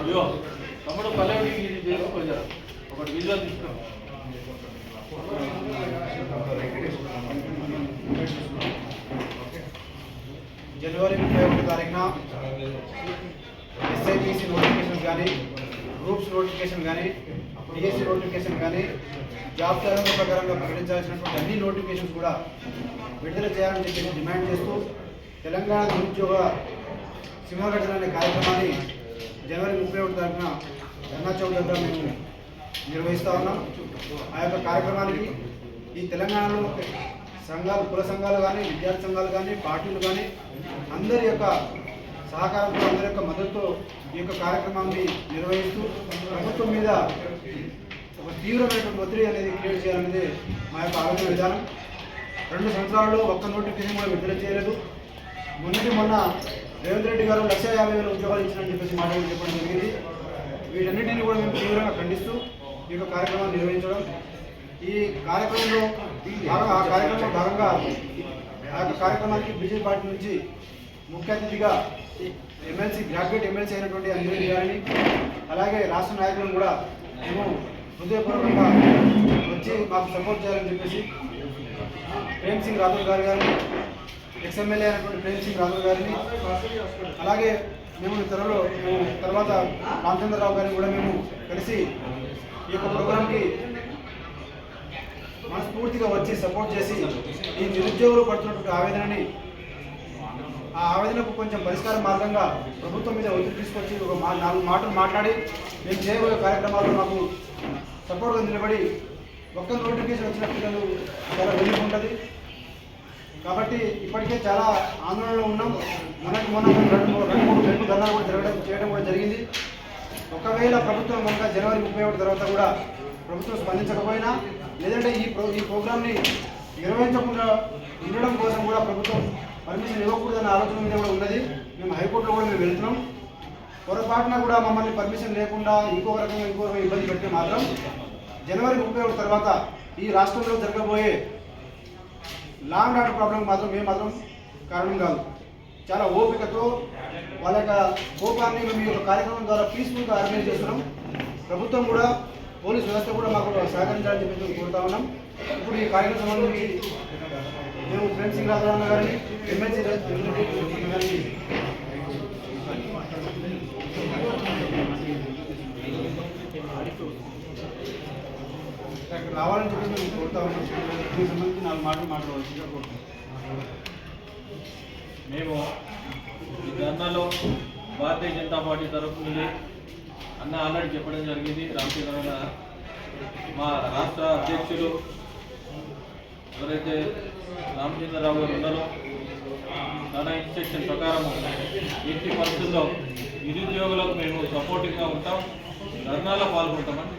అయ్యో తమ్ముడు పల్లెకి ఇది చేసుకోజా ఒకటి విజువల్ తీసుకున్నాం. జనవరి 31 తారీఖున SIPC నోటిఫికేషన్ కానీ, గ్రూప్స్ నోటిఫికేషన్ కానీ, PSC నోటిఫికేషన్ కానీ, జాబ్ క్యాలెండర్ ప్రకారంగా ప్రకటించాల్సినటువంటి అన్ని నోటిఫికేషన్స్ కూడా విడుదల చేయాలని చెప్పి డిమాండ్ చేస్తూ తెలంగాణ నిరుద్యోగ సింహగర్జన అనే కార్యక్రమాన్ని జనవరి 31 తారీఖున ధర్నా చౌక్ దగ్గర మేము నిర్వహిస్తూ ఉన్నాం. ఆ యొక్క కార్యక్రమానికి ఈ తెలంగాణలో సంఘాలు, కుల సంఘాలు కానీ, విద్యార్థి సంఘాలు కానీ, పార్టీలు కానీ అందరి యొక్క సహకారంతో, అందరి యొక్క మద్దతుతో ఈ యొక్క కార్యక్రమాన్ని నిర్వహిస్తూ ప్రభుత్వం మీద ఒక తీవ్రమైనటువంటి ఒత్తిడి అనేది క్రియేట్ చేయాలనేది మా యొక్క ఆలోచన విధానం. 2 సంవత్సరాల్లో ఒక్క నోటిఫికేషన్ కూడా విడుదల చేయలేదు. మొన్న రేవంత్ రెడ్డి గారు 1,50,000 ఉద్యోగాలు ఇచ్చినని చెప్పేసి మాట్లాడి చెప్పడం జరిగింది. వీటన్నిటిని కూడా మేము తీవ్రంగా ఖండిస్తూ ఈ యొక్క కార్యక్రమాన్ని నిర్వహించడం, ఈ కార్యక్రమంలో భాగంగా ఆ యొక్క కార్యక్రమానికి బీజేపీ పార్టీ నుంచి ముఖ్య అతిథిగా గ్రాడ్యుయేట్ ఎమ్మెల్సీ అయినటువంటి అంజలి గారిని, అలాగే రాష్ట్ర నాయకులను కూడా మేము హృదయపూర్వకంగా వచ్చి మాకు సపోర్ట్ చేయాలని చెప్పేసి ప్రేమ్ సింగ్ రాథోడ్ గారిని, ఎక్స్ఎమ్మెల్యే అయినటువంటి ప్రేమ్ సింగ్ రాథోడ్ గారిని, అలాగే మేము తర్వాత రామచంద్రరావు గారిని కూడా మేము కలిసి ఈ యొక్క ప్రోగ్రాంకి మనస్ఫూర్తిగా వచ్చి సపోర్ట్ చేసి ఈ నిరుద్యోగులు పడుతున్నటువంటి ఆవేదనని, ఆ ఆవేదనకు కొంచెం పరిష్కార మార్గంగా ప్రభుత్వం మీద ఒత్తిడి తీసుకొచ్చి ఒక 4 మాటలు మాట్లాడి మేము చేయబోయే కార్యక్రమాల్లో మాకు సపోర్ట్గా నిలబడి ఒక్క నోటిఫికేషన్ వచ్చిన పిల్లలు చాలా వెలిగి ఉంటుంది. కాబట్టి ఇప్పటికే చాలా ఆందోళనలో ఉన్నాం. మొన్న 2-3 ధర్నాలు కూడా చేయడం కూడా జరిగింది. ఒకవేళ ప్రభుత్వం కనుక జనవరి 31 తర్వాత కూడా ప్రభుత్వం స్పందించకపోయినా, లేదంటే ఈ ప్రోగ్రామ్ని నిర్వహించకుండా ఉండడం కోసం కూడా ప్రభుత్వం పర్మిషన్ ఇవ్వకూడదన్న ఆలోచన మీద కూడా ఉన్నది. మేము హైకోర్టులో కూడా మేము వెళ్తున్నాం. పొరపాటున కూడా మమ్మల్ని పర్మిషన్ లేకుండా ఇంకో రకంగా ఇబ్బంది పెడితే మాత్రం జనవరి 31 తర్వాత ఈ రాష్ట్రంలో జరగబోయే లా అండ్ ఆర్డర్ ప్రాబ్లం మాత్రం మేము మాత్రం కారణం కాదు. చాలా ఓపికతో వాళ్ళ యొక్క కోపాన్ని మేము ఈ యొక్క కార్యక్రమం ద్వారా పీస్ఫుల్గా ఆర్గనైజ్ చేస్తున్నాం. ప్రభుత్వం కూడా, పోలీస్ వ్యవస్థ కూడా మాకు సహకరించాలని చెప్పి కోరుతా ఉన్నాం. ఇప్పుడు ఈ కార్యక్రమం సంబంధించి మేము ప్రేమ్ సింగ్ రాథోడ్ గారిని, ఎమ్మెల్సీ గారిని రావాలని చెప్పి మేము కోరుతా ఉన్నాం. దీనికి సంబంధించి 4 మాటలు మాట్లాడవలసిందిగా కోరుతున్నాం. మేము ఈ ధర్నాలో భారతీయ జనతా పార్టీ తరఫు నుండి అన్న ఆల్రెడీ చెప్పడం జరిగింది. రామచంద్రరావు మా రాష్ట్ర అధ్యక్షులు ఎవరైతే రామచంద్రరావు గారు ఉన్నారో తన ఇన్స్ట్రక్షన్ ప్రకారం ఎట్టి పరిస్థితుల్లో నిరుద్యోగులకు మేము సపోర్టివ్గా ఉంటాం, ధర్నాలో పాల్గొంటామని